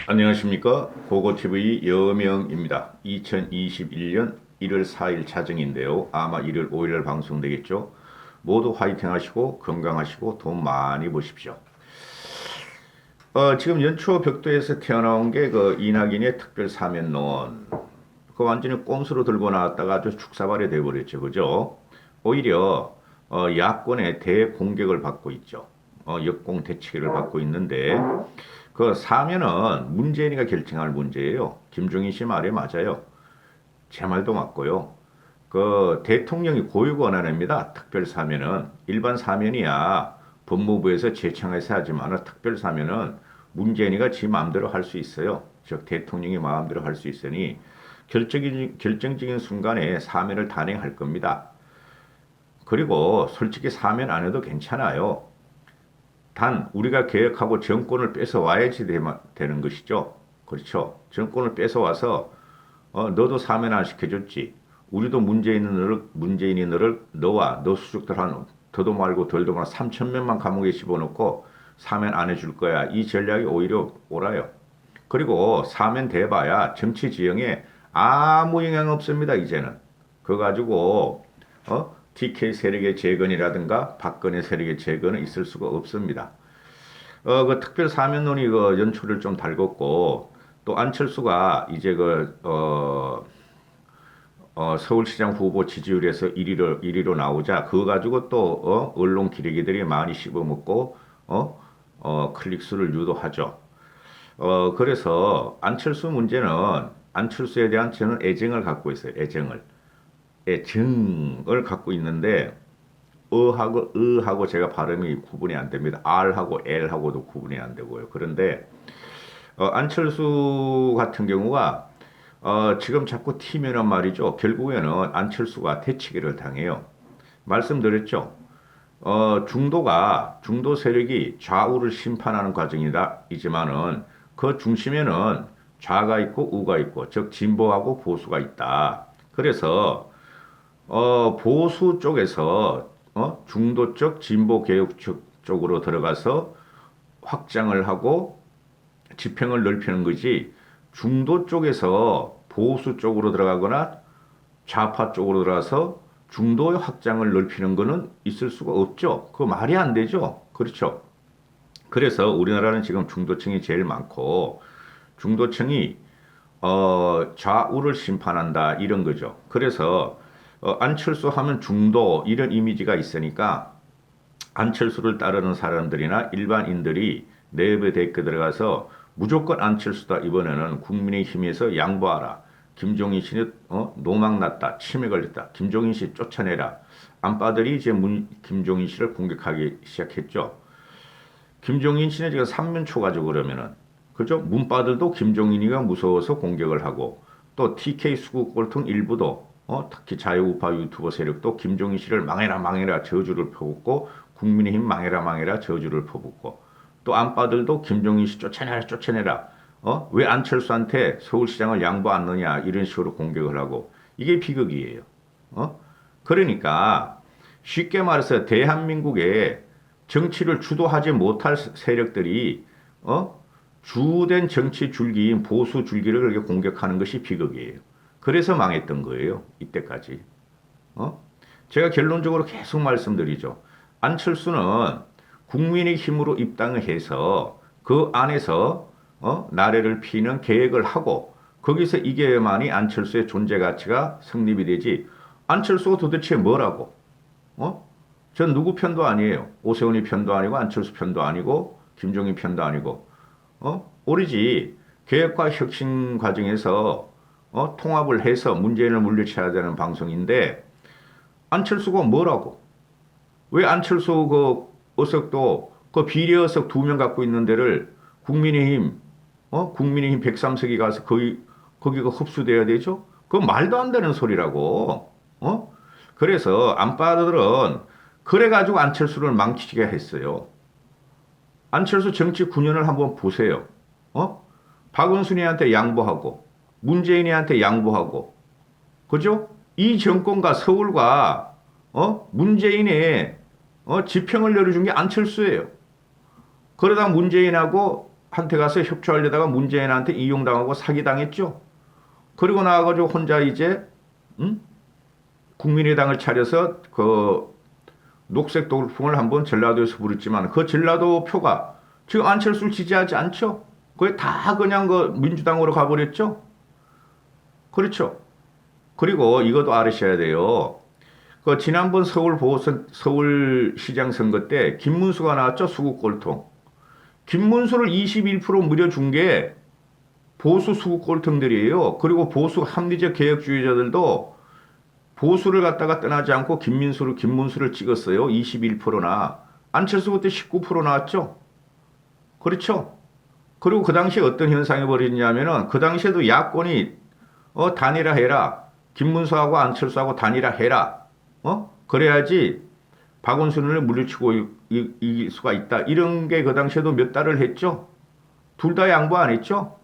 안녕하십니까. 고고TV 여명입니다. 2021년 1월 4일 자정인데요. 아마 1월 5일 방송되겠죠. 모두 화이팅 하시고 건강하시고 돈 많이 버십시오. 지금 연초 벽도에서 태어나온 게 그 이낙연의 특별 사면론. 그 완전히 꼼수로 들고 나왔다가 아주 축사발이 돼버렸죠. 그죠? 오히려 야권의 대공격을 받고 있죠. 역공 대치를 받고 있는데 그 사면은 문재인이가 결정할 문제예요. 김종인 씨 말이 맞아요. 제 말도 맞고요. 그 대통령이 고유 권한입니다. 특별 사면은 일반 사면이야 법무부에서 제청해서 하지만 특별 사면은 문재인이가 지 마음대로 할 수 있어요. 즉 대통령이 마음대로 할 수 있으니 결정적인 순간에 사면을 단행할 겁니다. 그리고 솔직히 사면 안 해도 괜찮아요. 단 우리가 개혁하고 정권을 뺏어와야지 되는 것이죠. 그렇죠. 정권을 뺏어와서 너도 사면 안 시켜줬지. 우리도 문재인이 너를 너와 너 수족들 한 더도 말고 덜도 말고 3천 명만 감옥에 집어넣고 사면 안 해줄 거야. 이 전략이 오히려 옳아요. 그리고 사면 돼봐야 정치 지형에 아무 영향 없습니다. 이제는. 그거 가지고 TK 세력의 재건이라든가 박근혜 세력의 재건은 있을 수가 없습니다. 그 특별 사면론이 그 연초를 좀 달궜고 또 안철수가 이제 서울시장 후보 지지율에서 1위로 나오자 그거 가지고 또 언론 기레기들이 많이 씹어먹고 클릭수를 유도하죠. 그래서 안철수 문제는 안철수에 대한 저는 애정을 갖고 있어요. 애정을 갖고 있는데 어하고 으하고 제가 발음이 구분이 안 됩니다. R하고 L하고도 구분이 안 되고요. 그런데 안철수 같은 경우가 지금 자꾸 튀면은 말이죠. 결국에는 안철수가 대치기를 당해요. 말씀드렸죠. 중도 세력이 좌우를 심판하는 과정이지만은 그 중심에는 좌가 있고 우가 있고 즉 진보하고 보수가 있다. 그래서 보수 쪽에서 중도 쪽 진보 개혁 쪽으로 들어가서 확장을 하고 지평을 넓히는 거지 중도 쪽에서 보수 쪽으로 들어가거나 좌파 쪽으로 들어가서 중도의 확장을 넓히는 거는 있을 수가 없죠. 그거 말이 안 되죠. 그렇죠. 그래서 우리나라는 지금 중도층이 제일 많고 중도층이 좌우를 심판한다 이런 거죠. 그래서 안철수 하면 중도 이런 이미지가 있으니까 안철수를 따르는 사람들이나 일반인들이 네이버 댓글 들어가서 무조건 안철수다 이번에는 국민의힘에서 양보하라. 김종인 씨는 노망났다. 치매 걸렸다. 김종인 씨 쫓아내라. 안빠들이 이제 김종인 씨를 공격하기 시작했죠. 김종인 씨는 지금 삼면초 가지고 그러면은 그죠? 문빠들도 김종인이가 무서워서 공격을 하고 또 TK 수국골통 일부도 특히 자유우파 유튜버 세력도 김종인 씨를 망해라 망해라 저주를 퍼붓고 국민의힘 망해라 망해라 저주를 퍼붓고 또 안빠들도 김종인 씨 쫓아내라 쫓아내라 왜 안철수한테 서울시장을 양보 안 넣냐 이런 식으로 공격을 하고 이게 비극이에요. 그러니까 쉽게 말해서 대한민국의 정치를 주도하지 못할 세력들이 주된 정치 줄기인 보수 줄기를 그렇게 공격하는 것이 비극이에요. 그래서 망했던 거예요. 이때까지. 제가 결론적으로 계속 말씀드리죠. 안철수는 국민의 힘으로 입당을 해서 그 안에서 나래를 피는 계획을 하고 거기서 이겨야만이 안철수의 존재 가치가 성립이 되지. 안철수가 도대체 뭐라고? 전 누구 편도 아니에요. 오세훈이 편도 아니고 안철수 편도 아니고 김종인 편도 아니고 오로지 개혁과 혁신 과정에서 통합을 해서 문재인을 물리쳐야 되는 방송인데 안철수가 뭐라고? 왜 안철수 그 의석도 그 비례 의석 2명 갖고 있는 데를 국민의힘 103석이 가서 거기가 흡수돼야 되죠? 그건 말도 안 되는 소리라고. 그래서 안빠들은 그래가지고 안철수를 망치게 했어요. 안철수 정치 9년을 한번 보세요. 박원순이한테 양보하고 문재인이한테 양보하고 그죠? 이 정권과 서울과 문재인의 지평을 열어준 게 안철수예요. 그러다 문재인하고 한테 가서 협조하려다가 문재인한테 이용당하고 사기당했죠. 그리고 나와가지고 혼자 이제 국민의당을 차려서 그 녹색 돌풍을 한번 전라도에서 부렸지만 그 전라도 표가 지금 안철수를 지지하지 않죠. 거의 다 그냥 그 민주당으로 가버렸죠. 그렇죠. 그리고 이것도 알으셔야 돼요. 그 지난번 서울시장 선거 때 김문수가 나왔죠. 수국골통. 김문수를 21% 무려 준 게 보수 수국골통들이에요. 그리고 보수 합리적 개혁주의자들도 보수를 갖다가 떠나지 않고 김문수를 찍었어요. 21%나. 안철수 그때 19% 나왔죠. 그렇죠. 그리고 그 당시에 어떤 현상이 벌어졌냐면은 그 당시에도 야권이 단일화해라. 김문수하고 안철수하고 단일화해라. 그래야지 박원순을 물리치고 이길 수가 있다. 이런 게 그 당시에도 몇 달을 했죠. 둘 다 양보 안 했죠.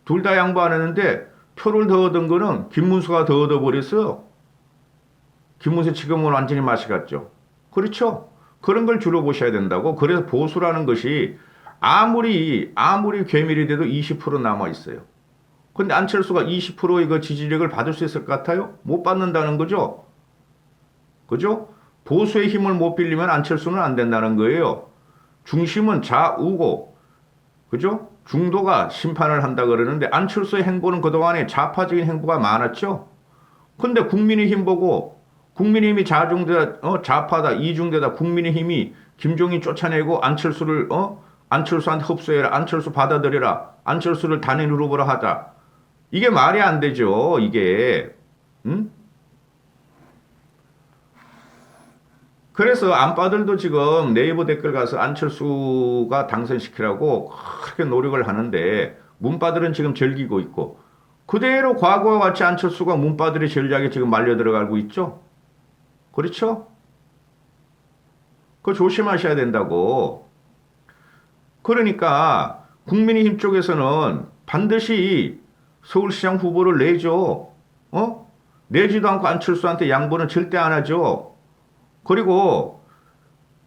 둘 다 양보 안 했는데 표를 더 얻은 거는 김문수가 더 얻어버렸어요. 김문수 지금은 완전히 맛이 갔죠. 그렇죠. 그런 걸 주로 보셔야 된다고. 그래서 보수라는 것이 아무리 괴밀이 돼도 20% 남아 있어요. 근데 안철수가 20%의 그 지지력을 받을 수 있을 것 같아요? 못 받는다는 거죠. 그죠? 보수의 힘을 못 빌리면 안철수는 안 된다는 거예요. 중심은 좌우고, 그죠? 중도가 심판을 한다 그러는데 안철수의 행보는 그동안에 좌파적인 행보가 많았죠. 근데 국민의힘 보고 국민의힘이 좌파다, 이중대다, 국민의힘이 김종인 쫓아내고 안철수한테 흡수해라, 안철수 받아들여라, 안철수를 단일 후보로 하자. 이게 말이 안 되죠, 이게. 응? 그래서 안빠들도 지금 네이버 댓글 가서 안철수가 당선시키라고 그렇게 노력을 하는데 문빠들은 지금 즐기고 있고 그대로 과거와 같이 안철수가 문빠들의 전략에 지금 말려 들어가고 있죠. 그렇죠? 그거 조심하셔야 된다고. 그러니까 국민의힘 쪽에서는 반드시 서울시장 후보를 내죠. 내지도 않고 안철수한테 양보는 절대 안 하죠. 그리고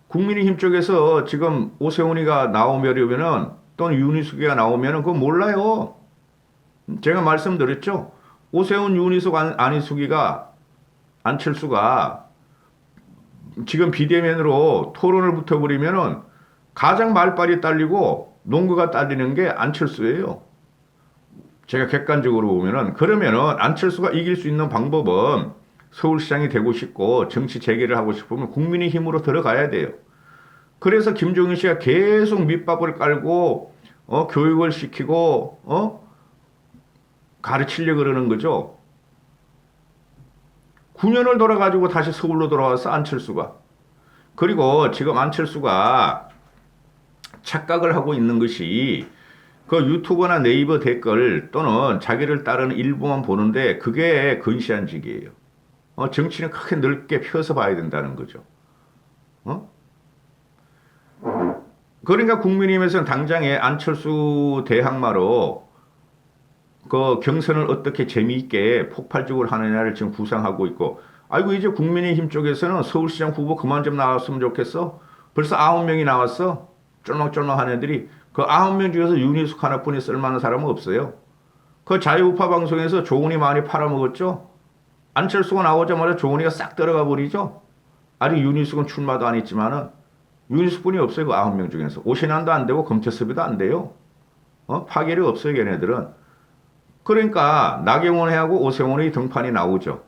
국민의힘 쪽에서 지금 오세훈이가 나오면은 또는 윤희숙이가 나오면은 그거 몰라요. 제가 말씀드렸죠. 오세훈, 윤희숙, 안희숙이가 안철수가 지금 비대면으로 토론을 붙어버리면은 가장 말빨이 딸리고 농구가 딸리는 게 안철수예요. 제가 객관적으로 보면은 그러면은 안철수가 이길 수 있는 방법은 서울시장이 되고 싶고 정치 재개를 하고 싶으면 국민의힘으로 들어가야 돼요. 그래서 김종인 씨가 계속 밑밥을 깔고 교육을 시키고 가르치려고 그러는 거죠. 9년을 돌아가지고 다시 서울로 돌아와서 안철수가. 그리고 지금 안철수가 착각을 하고 있는 것이 그 유튜브나 네이버 댓글 또는 자기를 따르는 일부만 보는데 그게 근시안직이에요. 정치는 크게 넓게 펴서 봐야 된다는 거죠. 그러니까 국민의힘에서는 당장에 안철수 대항마로 그 경선을 어떻게 재미있게 폭발적으로 하느냐를 지금 구상하고 있고, 아이고 이제 국민의힘 쪽에서는 서울시장 후보 그만 좀 나왔으면 좋겠어. 벌써 9명이 나왔어. 쫄막쫄막한 애들이. 그 9명 중에서 윤희숙 하나뿐이 쓸만한 사람은 없어요. 그 자유우파 방송에서 조은이 많이 팔아먹었죠. 안철수가 나오자마자 조은이가 싹 들어가 버리죠. 아직 윤희숙은 출마도 안 했지만은 윤희숙뿐이 없어요. 그 9명 중에서. 오신환도 안 되고 검태섭이도 안 돼요. 파괴력이 없어요. 걔네들은. 그러니까 나경원하고 오세훈의 등판이 나오죠.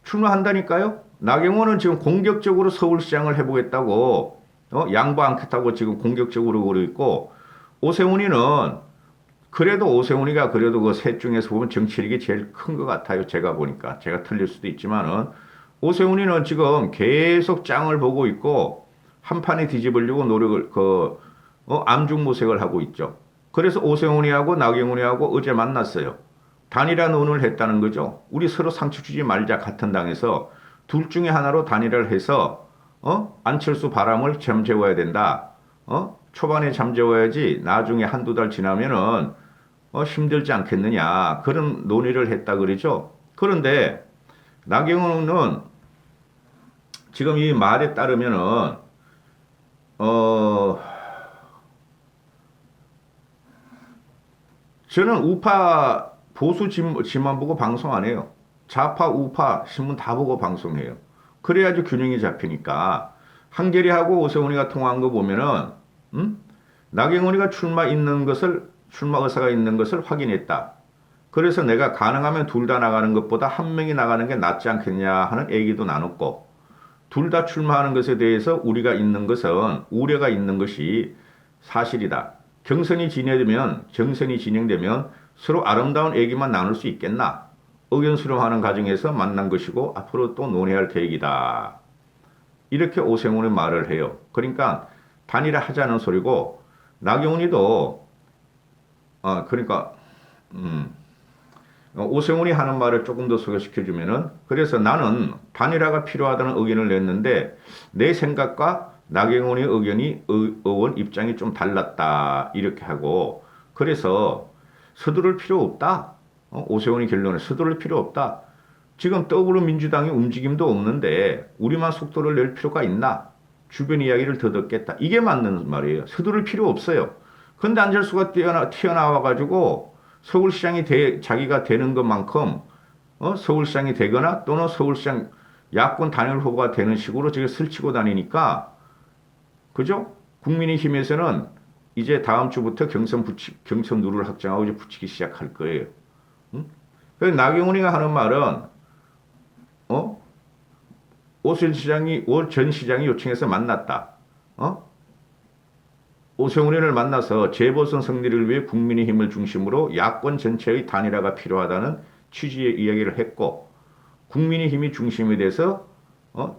출마한다니까요. 나경원은 지금 공격적으로 서울시장을 해보겠다고 양보 않겠다고 지금 공격적으로 그러고 있고 오세훈이는 그래도 오세훈이가 그래도 그 셋 중에서 보면 정치력이 제일 큰 것 같아요. 제가 보니까. 제가 틀릴 수도 있지만은 오세훈이는 지금 계속 짱을 보고 있고 한 판에 뒤집으려고 노력을 암중모색을 하고 있죠. 그래서 오세훈이하고 나경원이하고 어제 만났어요. 단일화 논의를 했다는 거죠. 우리 서로 상처 주지 말자 같은 당에서 둘 중에 하나로 단일화를 해서 안철수 바람을 잠재워야 된다. 초반에 잠재워야지 나중에 한두 달 지나면은 힘들지 않겠느냐. 그런 논의를 했다 그러죠. 그런데 나경원은 지금 이 말에 따르면은 저는 우파 보수 지만 보고 방송 안 해요. 좌파, 우파 신문 다 보고 방송해요. 그래야지 균형이 잡히니까. 한겨레하고 오세훈이가 통화한 거 보면은 나경원이가 출마 의사가 있는 것을 확인했다. 그래서 내가 가능하면 둘 다 나가는 것보다 한 명이 나가는 게 낫지 않겠냐 하는 얘기도 나눴고, 둘 다 출마하는 것에 대해서 우리가 있는 것은 우려가 있는 것이 사실이다. 정선이 진행되면 서로 아름다운 얘기만 나눌 수 있겠나? 의견 수렴하는 과정에서 만난 것이고 앞으로 또 논의할 계획이다. 이렇게 오세훈이 말을 해요. 그러니까 단일화 하자는 소리고, 나경원이도 그러니까 오세훈이 하는 말을 조금 더 소개시켜주면은, 그래서 나는 단일화가 필요하다는 의견을 냈는데 내 생각과 나경원의 의원 입장이 좀 달랐다 이렇게 하고, 그래서 서두를 필요 없다. 오세훈이 결론에 서두를 필요 없다. 지금 더불어민주당의 움직임도 없는데 우리만 속도를 낼 필요가 있나? 주변 이야기를 더 듣겠다. 이게 맞는 말이에요. 서두를 필요 없어요. 근데 안철수가 튀어나와가지고 서울시장이 자기가 되는 것만큼 서울시장이 되거나 또는 서울시장 야권 단일 후보가 되는 식으로 지금 설치고 다니니까, 그죠? 국민의힘에서는 이제 다음 주부터 경선 룰을 확정하고 이제 붙이기 시작할 거예요. 응? 그래서 나경원이가 하는 말은 오 전 시장이 요청해서 만났다. 오세훈이를 만나서 재보선 승리를 위해 국민의힘을 중심으로 야권 전체의 단일화가 필요하다는 취지의 이야기를 했고, 국민의힘이 중심이 돼서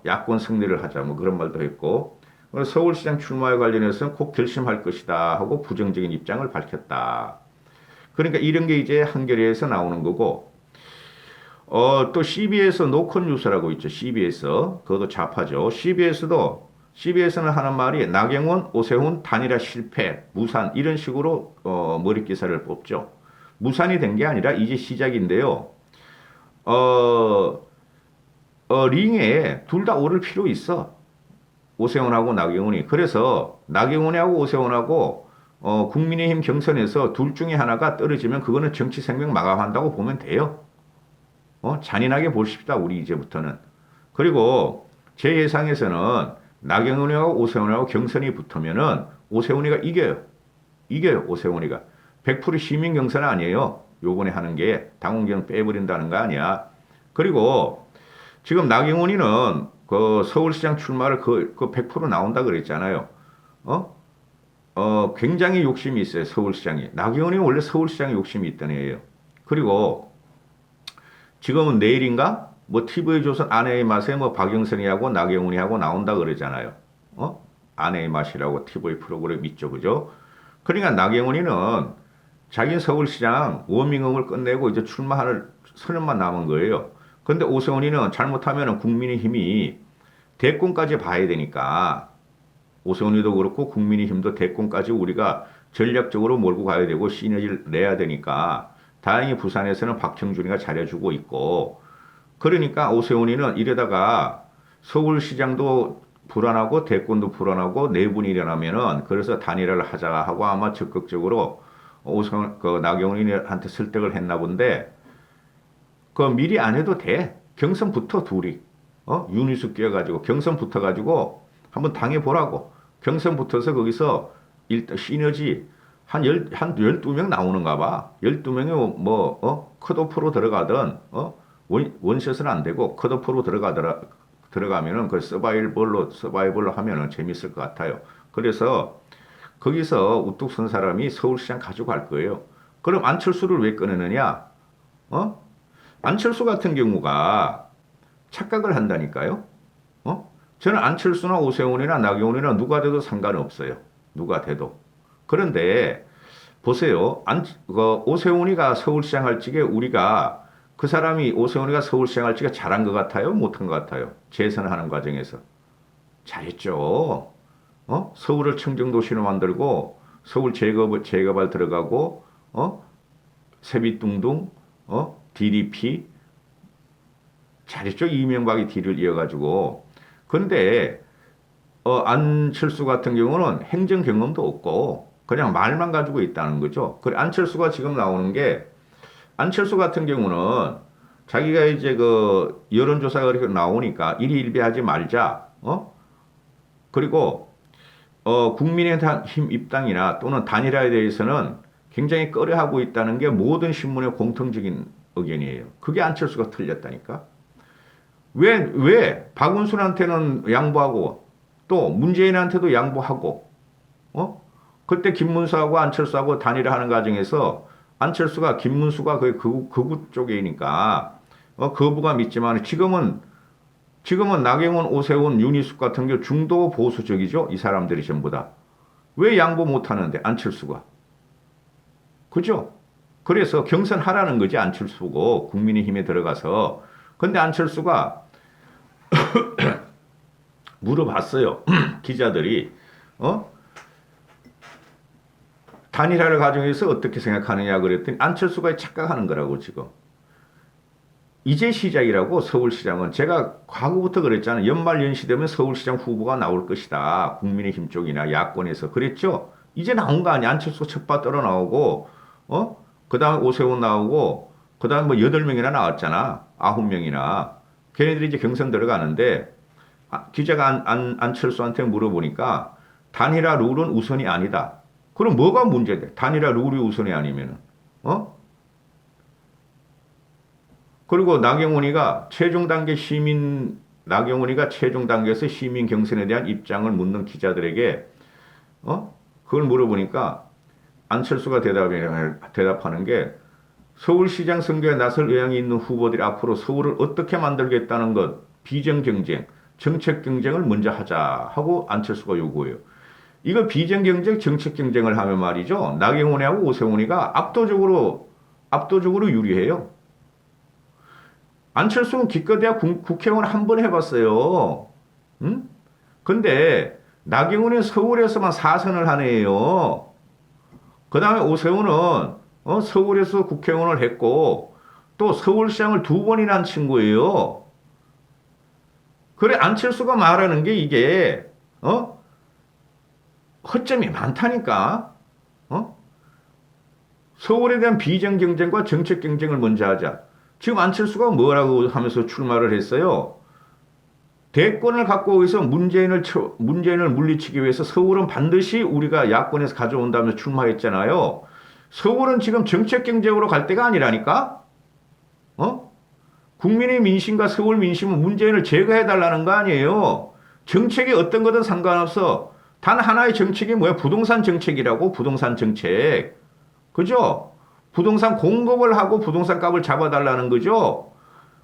야권 승리를 하자 뭐 그런 말도 했고, 서울시장 출마에 관련해서는 꼭 결심할 것이다 하고 부정적인 입장을 밝혔다. 그러니까 이런 게 이제 한겨레에서 나오는 거고, 또 CBS 노컷 뉴스라고 있죠. CBS 그것도 좌파죠. CBS는 하는 말이 나경원, 오세훈 단일화 실패, 무산 이런 식으로 머리 기사를 뽑죠. 무산이 된 게 아니라 이제 시작인데요. 링에 둘 다 오를 필요 있어. 오세훈하고 나경원이. 그래서 나경원하고 오세훈하고 국민의힘 경선에서 둘 중에 하나가 떨어지면 그거는 정치 생명 마감한다고 보면 돼요. 잔인하게 보십시다, 우리 이제부터는. 그리고 제 예상에서는 나경원이하고 오세훈이하고 경선이 붙으면은 오세훈이가 이겨요. 오세훈이가. 100% 시민 경선 아니에요. 요번에 하는 게 당원경 빼버린다는 거 아니야. 그리고 지금 나경원이는 그 서울시장 출마를 그 100% 나온다 그랬잖아요. 굉장히 욕심이 있어요, 서울시장이. 나경원이 원래 서울시장에 욕심이 있던 애예요. 그리고 지금은 내일인가? 뭐 TV조선 아내의 맛에 뭐 박영선이하고 나경원이하고 나온다 그러잖아요. 아내의 맛이라고 TV 프로그램 있죠, 그죠? 그러니까 나경원이는 자기 서울시장 워밍업을 끝내고 이제 출마할 선언만 남은 거예요. 근데 오세훈이는 잘못하면 국민의힘이 대권까지 봐야 되니까, 오세훈이도 그렇고 국민의힘도 대권까지 우리가 전략적으로 몰고 가야 되고 시너지를 내야 되니까, 다행히 부산에서는 박형준이가 잘해주고 있고, 그러니까 오세훈이는 이러다가 서울시장도 불안하고 대권도 불안하고 내분이 일어나면은, 그래서 단일화를 하자 하고 아마 적극적으로 나경원이한테 설득을 했나 본데, 미리 안 해도 돼. 경선부터 둘이 윤희숙 끼어가지고 경선 붙어가지고 한번 당해보라고. 경선 붙어서 거기서 일단 시너지 한 12명 나오는가 봐. 12명이 컷오프로 들어가든, 원샷은 안 되고 컷오프로 들어가면은 그 서바이벌로 하면은 재밌을 것 같아요. 그래서 거기서 우뚝 선 사람이 서울시장 가져갈 거예요. 그럼 안철수를 왜 꺼내느냐? 안철수 같은 경우가 착각을 한다니까요. 저는 안철수나 오세훈이나 나경원이나 누가 돼도 상관없어요. 누가 돼도. 그런데 보세요. 오세훈이가 서울시장 할 적에 우리가 그 사람이 오세훈이가 서울시장 할 적에 잘한 것 같아요? 못한 것 같아요? 재선하는 과정에서. 잘했죠. 서울을 청정도시로 만들고 서울 재개발 들어가고 세빛둥둥 DDP 잘했죠. 이명박이 뒤를 이어가지고. 근데 안철수 같은 경우는 행정 경험도 없고 그냥 말만 가지고 있다는 거죠. 그래, 안철수가 지금 나오는 게, 안철수 같은 경우는 자기가 이제 그 여론조사가 이렇게 나오니까 일희일비하지 말자, 그리고 국민의힘 입당이나 또는 단일화에 대해서는 굉장히 꺼려하고 있다는 게 모든 신문의 공통적인 의견이에요. 그게 안철수가 틀렸다니까. 왜 박원순한테는 양보하고 또 문재인한테도 양보하고 그때 김문수하고 안철수하고 단일화하는 과정에서 안철수가 김문수가 거의 극우 쪽이니까 거부감 있지만 지금은 나경원, 오세훈, 윤희숙 같은 게 중도 보수적이죠. 이 사람들이 전부 다. 왜 양보 못하는데 안철수가. 그죠? 그래서 경선하라는 거지 안철수고 국민의힘에 들어가서. 근데 안철수가 물어봤어요. 기자들이 단일화를 가정해서 어떻게 생각하느냐 그랬더니 안철수가 착각하는 거라고 지금. 이제 시작이라고 서울시장은 제가 과거부터 그랬잖아요. 연말 연시 되면 서울시장 후보가 나올 것이다. 국민의힘 쪽이나 야권에서 그랬죠. 이제 나온 거 아니야. 안철수 첫바 떨어 나오고 그 다음에 오세훈 나오고 그 다음에 뭐 8명이나 나왔잖아. 9명이나. 걔네들이 이제 경선 들어가는데 기자가 안철수한테 물어보니까 단일화 룰은 우선이 아니다. 그럼 뭐가 문제돼? 단일화 룰이 우선이 아니면은 그리고 나경원이가 최종 단계에서 시민 경선에 대한 입장을 묻는 기자들에게 그걸 물어보니까 안철수가 대답하는 게 서울시장 선거에 나설 의향이 있는 후보들이 앞으로 서울을 어떻게 만들겠다는 것, 비전 경쟁, 정책 경쟁을 먼저 하자 하고 안철수가 요구해요. 이거 비전 경쟁, 정책 경쟁을 하면 말이죠. 나경원이하고 오세훈이가 압도적으로 유리해요. 안철수는 기껏해야 국회의원 한 번 해봤어요. 응? 근데 나경원은 서울에서만 4선을 하네요. 그 다음에 오세훈은 서울에서 국회의원을 했고 또 서울시장을 2번이나 한 친구예요. 그래 안철수가 말하는 게 이게 허점이 많다니까. 서울에 대한 비전 경쟁과 정책 경쟁을 먼저 하자. 지금 안철수가 뭐라고 하면서 출마를 했어요. 대권을 갖고 오기서 문재인을 물리치기 위해서 서울은 반드시 우리가 야권에서 가져온다면서 출마했잖아요. 서울은 지금 정책 경쟁으로 갈 때가 아니라니까? 국민의 민심과 서울 민심은 문재인을 제거해달라는 거 아니에요. 정책이 어떤 거든 상관없어. 단 하나의 정책이 뭐야? 부동산 정책이라고, 부동산 정책. 그죠? 부동산 공급을 하고 부동산 값을 잡아달라는 거죠.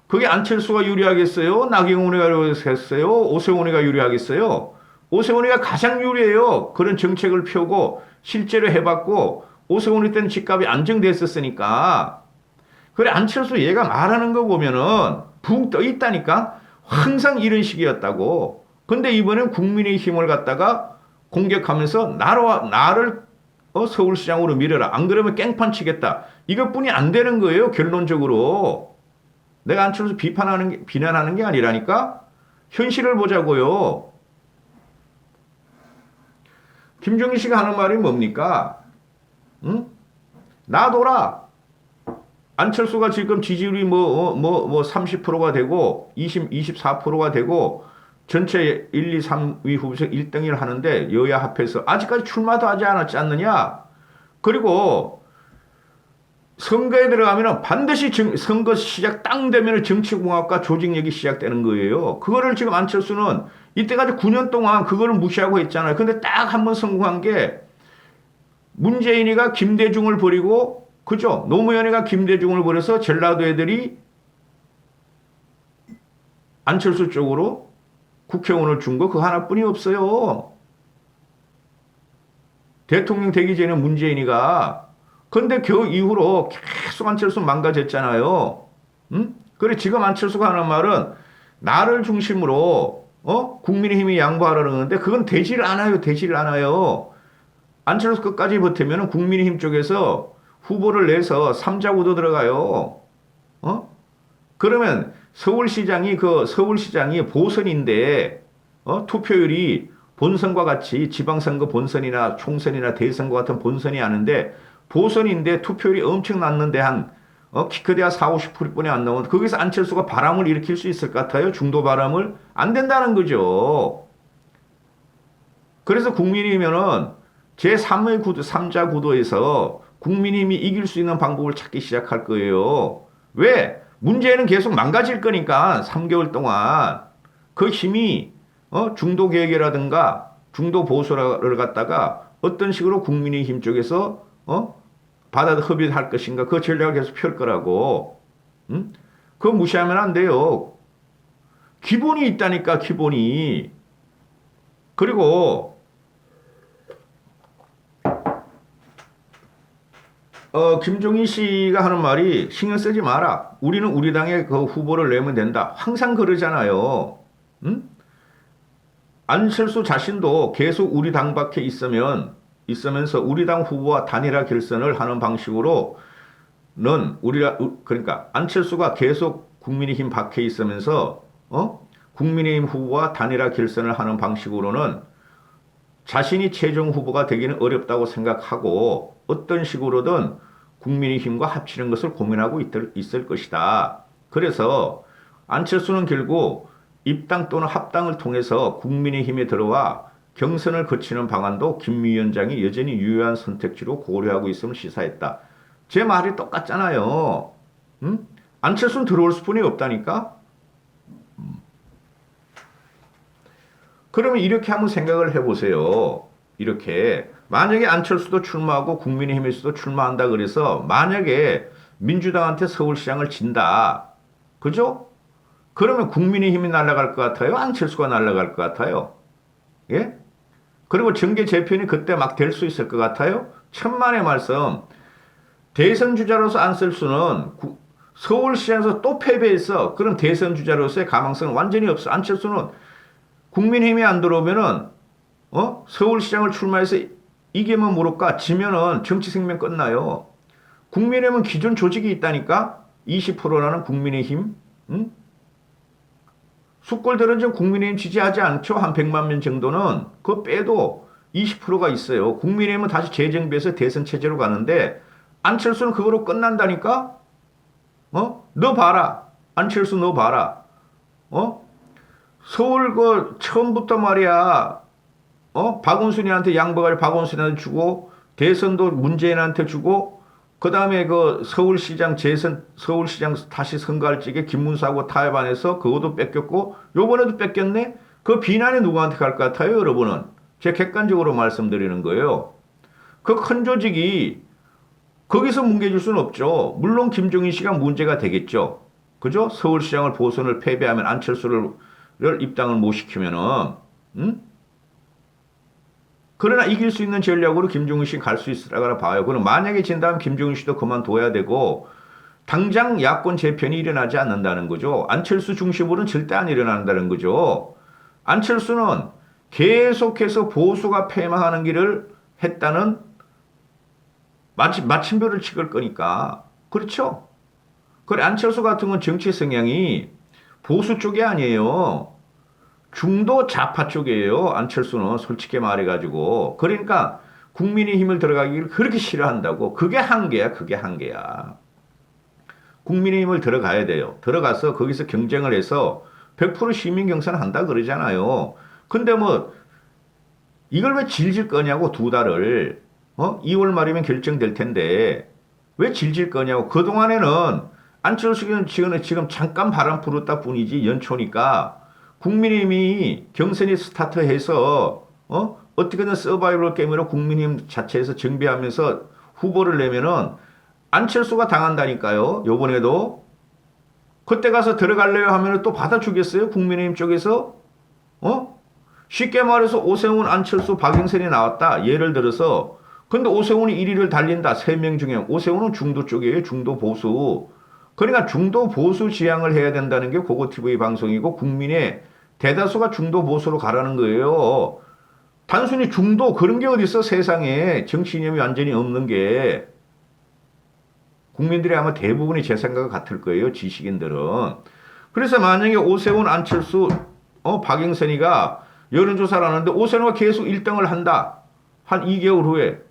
그게 안철수가 유리하겠어요? 나경원이가 유리하겠어요? 오세훈이가 유리하겠어요? 오세훈이가 가장 유리해요. 그런 정책을 펴고 실제로 해봤고 오세훈이 때는 집값이 안정됐었으니까. 그래 안철수 얘가 말하는 거 보면은 붕 떠 있다니까. 항상 이런 식이었다고. 근데 이번엔 국민의힘을 갖다가 공격하면서 나를 서울시장으로 밀어라. 안 그러면 깽판 치겠다. 이것뿐이 안 되는 거예요. 결론적으로. 내가 안철수 비난하는 게 아니라니까. 현실을 보자고요. 김종인 씨가 하는 말이 뭡니까? 응? 놔둬라. 안철수가 지금 지지율이 30%가 되고 24%가 되고 전체 1, 2, 3위 후보에서 1등을 하는데 여야 합해서 아직까지 출마도 하지 않느냐. 그리고 선거에 들어가면 반드시 선거 시작 땅 되면 정치공학과 조직력이 시작되는 거예요. 그거를 지금 안철수는 이때까지 9년 동안 그거를 무시하고 했잖아요. 근데 딱 한 번 성공한 게 문재인이가 김대중을 버리고 그죠? 노무현이가 김대중을 버려서 전라도 애들이 안철수 쪽으로 국회의원을 준 거 그 하나뿐이 없어요. 대통령 되기 전에 문재인이가. 근데 그 이후로 계속 안철수 망가졌잖아요. 응? 그래 지금 안철수가 하는 말은 나를 중심으로 국민의힘이 양보하라는 건데 그건 되질 않아요. 안철수 끝까지 버티면 국민의힘 쪽에서 후보를 내서 3자 구도 들어가요. 그러면 서울시장이 보선인데 투표율이 본선과 같이 지방선거 본선이나 총선이나 대선과 같은 본선이 아닌데 보선인데 투표율이 엄청 났는데 기껏해야 4, 50%뿐이 안 나오면 거기서 안철수가 바람을 일으킬 수 있을 것 같아요? 중도 바람을? 안 된다는 거죠. 그래서 국민이면은 제3의 구도, 3자 구도에서 국민의힘이 이길 수 있는 방법을 찾기 시작할 거예요. 왜? 문제는 계속 망가질 거니까 3개월 동안 그 힘이 중도 개혁이라든가 중도 보수를 갖다가 어떤 식으로 국민의힘 쪽에서 받아 흡입할 것인가 그 전략을 계속 펼 거라고. 그거 무시하면 안 돼요. 기본이 있다니까 기본이. 그리고 김종인 씨가 하는 말이 신경 쓰지 마라. 우리는 우리 당의 그 후보를 내면 된다. 항상 그러잖아요. 안철수 자신도 계속 우리 당 밖에 있으면서 우리 당 후보와 단일화 결선을 하는 방식으로는 그러니까 안철수가 계속 국민의힘 밖에 있으면서 국민의힘 후보와 단일화 결선을 하는 방식으로는 자신이 최종 후보가 되기는 어렵다고 생각하고 어떤 식으로든 국민의힘과 합치는 것을 고민하고 있을 것이다. 그래서 안철수는 결국 입당 또는 합당을 통해서 국민의힘에 들어와 경선을 거치는 방안도 김 위원장이 여전히 유효한 선택지로 고려하고 있음을 시사했다. 제 말이 똑같잖아요. 안철수는 들어올 수뿐이 없다니까? 그러면 이렇게 한번 생각을 해보세요. 이렇게 만약에 안철수도 출마하고 국민의힘에서도 출마한다 그래서 만약에 민주당한테 서울시장을 진다. 그죠? 그러면 국민의힘이 날아갈 것 같아요? 안철수가 날아갈 것 같아요? 예? 그리고 정계 재편이 그때 막 될 수 있을 것 같아요? 천만의 말씀. 대선 주자로서 안철수는 서울시장에서 또 패배했어. 그럼 대선 주자로서의 가망성은 완전히 없어. 안철수는 국민의힘이 안 들어오면은 서울시장을 출마해서 이기면 모를까 지면은 정치 생명 끝나요. 국민의힘은 기존 조직이 있다니까 20%라는 국민의힘. 숙골들은 지금 국민의힘 지지하지 않죠. 한 100만 명 정도는 그거 빼도 20%가 있어요. 국민의힘은 다시 재정비해서 대선 체제로 가는데 안철수는 그거로 끝난다니까. 너 봐라. 안철수 너 봐라. 서울 그 처음부터 말이야. 박원순이한테 양보가지고 박원순이한테 주고 대선도 문재인한테 주고 그 다음에 그 서울시장 다시 선거할 적에 김문수하고 타협안해서 그것도 뺏겼고 요번에도 뺏겼네. 그 비난이 누구한테 갈 것 같아요, 여러분은? 제가 객관적으로 말씀드리는 거예요. 그 큰 조직이 거기서 뭉개질 수는 없죠. 물론 김종인 씨가 문제가 되겠죠. 그죠? 서울시장을 보선을 패배하면 안철수를 입당을 못 시키면은, 그러나 이길 수 있는 전략으로 김종인 씨 갈 수 있으라고 봐요. 그럼 만약에 진다면 김종인 씨도 그만둬야 되고, 당장 야권 재편이 일어나지 않는다는 거죠. 안철수 중심으로는 절대 안 일어난다는 거죠. 안철수는 계속해서 보수가 패망하는 길을 했다는 마침표를 찍을 거니까. 그렇죠? 그래, 안철수 같은 건 정치 성향이 보수 쪽이 아니에요. 중도 좌파 쪽이에요. 안철수는 솔직히 말해가지고. 그러니까 국민의힘을 들어가기를 그렇게 싫어한다고. 그게 한계야. 그게 한계야. 국민의힘을 들어가야 돼요. 들어가서 거기서 경쟁을 해서 100% 시민 경선을 한다 그러잖아요. 근데 뭐 이걸 왜 질질 거냐고 두 달을. 2월 말이면 결정될 텐데 왜 질질 거냐고. 그동안에는 안철수는 지금 잠깐 바람 불었다 뿐이지 연초니까 국민의힘이 경선이 스타트해서 어떻게든 서바이벌 게임으로 국민의힘 자체에서 정비하면서 후보를 내면은 안철수가 당한다니까요. 요번에도 그때 가서 들어갈래요 하면은 또 받아주겠어요? 국민의힘 쪽에서? 쉽게 말해서 오세훈, 안철수, 박영선이 나왔다. 예를 들어서 근데 오세훈이 1위를 달린다. 3명 중에 오세훈은 중도 쪽이에요. 중도 보수. 그러니까 중도 보수 지향을 해야 된다는 게 고고TV 방송이고 국민의 대다수가 중도 보수로 가라는 거예요. 단순히 중도 그런 게 어디 있어 세상에. 정치 이념이 완전히 없는 게. 국민들이 아마 대부분이 제 생각과 같을 거예요. 지식인들은. 그래서 만약에 오세훈, 안철수, 박영선이가 여론조사를 하는데 오세훈이가 계속 1등을 한다. 한 2개월 후에.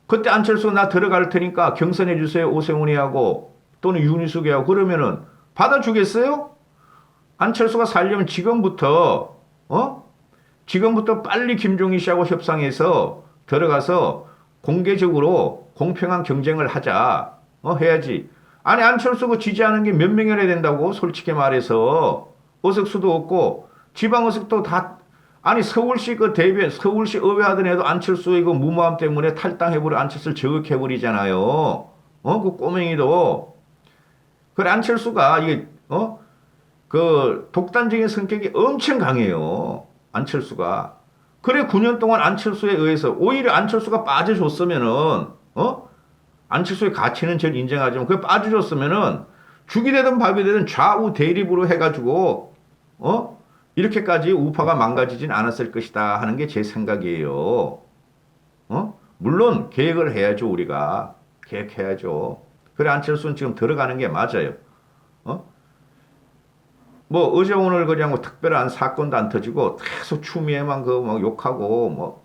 그때 안철수 나 들어갈 테니까 경선해 주세요. 오세훈이하고 또는 윤희숙이하고 그러면은 받아주겠어요? 안철수가 살려면 지금부터 지금부터 빨리 김종인 씨하고 협상해서 들어가서 공개적으로 공평한 경쟁을 하자. 해야지. 아니 안철수 그 지지하는 게 몇 명이나 된다고 솔직히 말해서 의석수도 없고 지방 의석도 다 아니 서울시 그 대변 서울시 의회 하던 애도 안철수의 그 무모함 때문에 탈당해버려 안철수를 저격해버리잖아요. 그 꼬맹이도 그래 안철수가 이게 그 독단적인 성격이 엄청 강해요. 안철수가. 그래 9년 동안 안철수에 의해서 오히려 안철수가 빠져줬으면은 안철수의 가치는 전 인정하지만 그게 빠져줬으면은 죽이 되든 밥이 되든 좌우 대립으로 해가지고 이렇게까지 우파가 망가지진 않았을 것이다 하는 게 제 생각이에요. 물론 계획을 해야죠 우리가. 계획해야죠. 그래 안철수는 지금 들어가는 게 맞아요. 뭐 어제 오늘 그냥 뭐 특별한 사건도 안 터지고 계속 추미애만 그 막 욕하고 뭐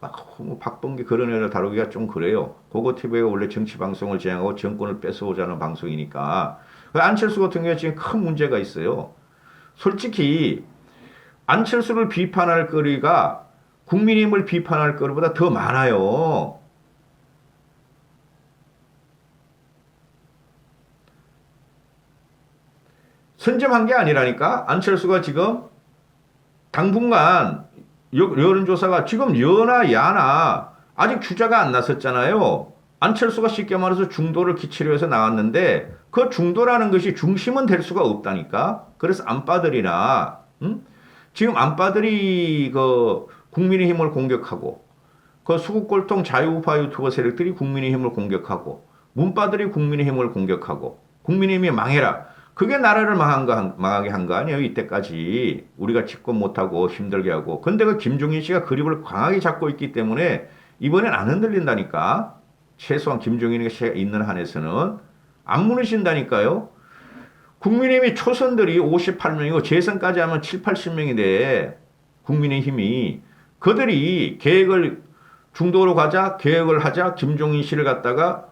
박봉기 그런 애를 다루기가 좀 그래요. 고고 TV가 원래 정치 방송을 진행하고 정권을 뺏어오자는 방송이니까 안철수 같은 경우에 지금 큰 문제가 있어요. 솔직히 안철수를 비판할 거리가 국민의힘을 비판할 거리보다 더 많아요. 선점한 게 아니라니까. 안철수가 지금 당분간 여론조사가 지금 여나 야나 아직 주자가 안 나섰잖아요. 안철수가 쉽게 말해서 중도를 기치려 해서 나왔는데 그 중도라는 것이 중심은 될 수가 없다니까. 그래서 안빠들이나 지금 안빠들이 그 국민의힘을 공격하고 그 수국골통 자유우파 유튜버 세력들이 국민의힘을 공격하고 문빠들이 국민의힘을 공격하고 국민의힘이 망해라. 그게 나라를 망하게 한 거 아니에요. 이때까지 우리가 집권 못하고 힘들게 하고. 근데 그 김종인 씨가 그립을 강하게 잡고 있기 때문에 이번엔 안 흔들린다니까. 최소한 김종인 씨가 있는 한에서는 안 무너진다니까요. 국민의힘이 초선들이 58명이고 재선까지 하면 7, 80명인데 국민의힘이 그들이 계획을 중도로 가자 계획을 하자 김종인 씨를 갖다가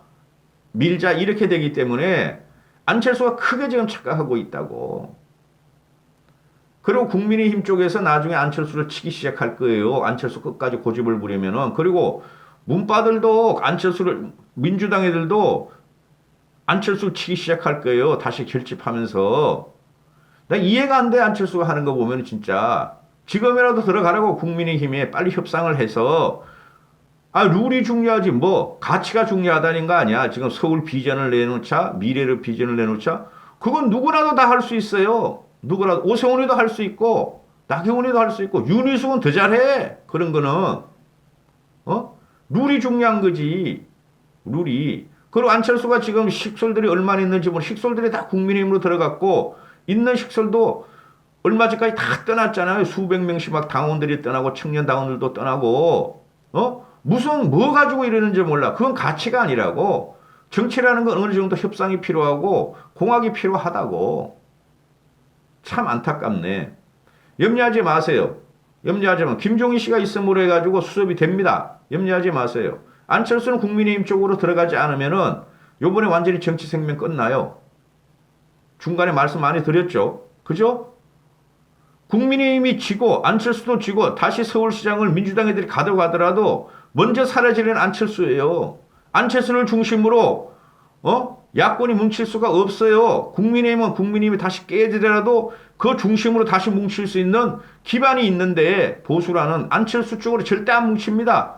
밀자 이렇게 되기 때문에 안철수가 크게 지금 착각하고 있다고. 그리고 국민의힘 쪽에서 나중에 안철수를 치기 시작할 거예요. 안철수 끝까지 고집을 부리면은. 그리고 문파들도 안철수를 민주당 애들도 안철수를 치기 시작할 거예요. 다시 결집하면서. 나 이해가 안 돼. 안철수가 하는 거 보면 진짜. 지금이라도 들어가라고 국민의힘에 빨리 협상을 해서 룰이 중요하지 뭐 가치가 중요하다는 거 아니야. 지금 서울 비전을 내놓자 미래를 비전을 내놓자 그건 누구라도 다 할 수 있어요. 누구라도 오세훈이도 할 수 있고 나경원이도 할 수 있고 윤희숙은 더 잘해. 그런 거는 룰이 중요한 거지. 룰이. 그리고 안철수가 지금 식솔들이 얼마나 있는지 모르 식솔들이 다 국민의힘으로 들어갔고 있는 식솔도 얼마 전까지 다 떠났잖아요. 수백 명씩 막 당원들이 떠나고 청년 당원들도 떠나고 무슨 뭐 가지고 이러는지 몰라. 그건 가치가 아니라고. 정치라는 건 어느 정도 협상이 필요하고 공학이 필요하다고. 참 안타깝네. 염려하지 마세요. 염려하지 마. 김종인 씨가 있음으로 해가지고 수습이 됩니다. 염려하지 마세요. 안철수는 국민의힘 쪽으로 들어가지 않으면은 요번에 완전히 정치 생명 끝나요. 중간에 말씀 많이 드렸죠. 그죠? 국민의힘이 지고 안철수도 지고 다시 서울시장을 민주당 애들이 가져가더라도 먼저 사라지는 안철수예요. 안철수를 중심으로 야권이 뭉칠 수가 없어요. 국민의힘은 국민의힘이 다시 깨지더라도 그 중심으로 다시 뭉칠 수 있는 기반이 있는데 보수라는 안철수 쪽으로 절대 안 뭉칩니다.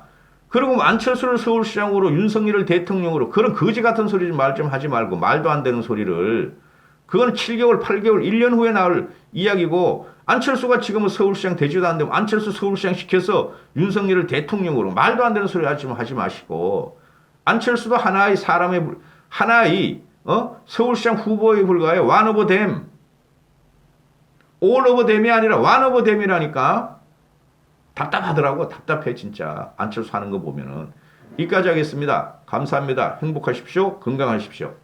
그리고 안철수를 서울시장으로 윤석열을 대통령으로 그런 거지 같은 소리 좀 하지 말고 말도 안 되는 소리를 그건 7개월, 8개월, 1년 후에 나올 이야기고 안철수가 지금은 서울시장 되지도 않는데 안철수 서울시장 시켜서 윤석열을 대통령으로 말도 안 되는 소리 하지 마시고 안철수도 하나의 사람의 하나의 서울시장 후보에 불과해요. one of them. all of them이 아니라 one of them이라니까. 답답하더라고. 답답해 진짜. 안철수 하는 거 보면은. 여기까지 하겠습니다. 감사합니다. 행복하십시오. 건강하십시오.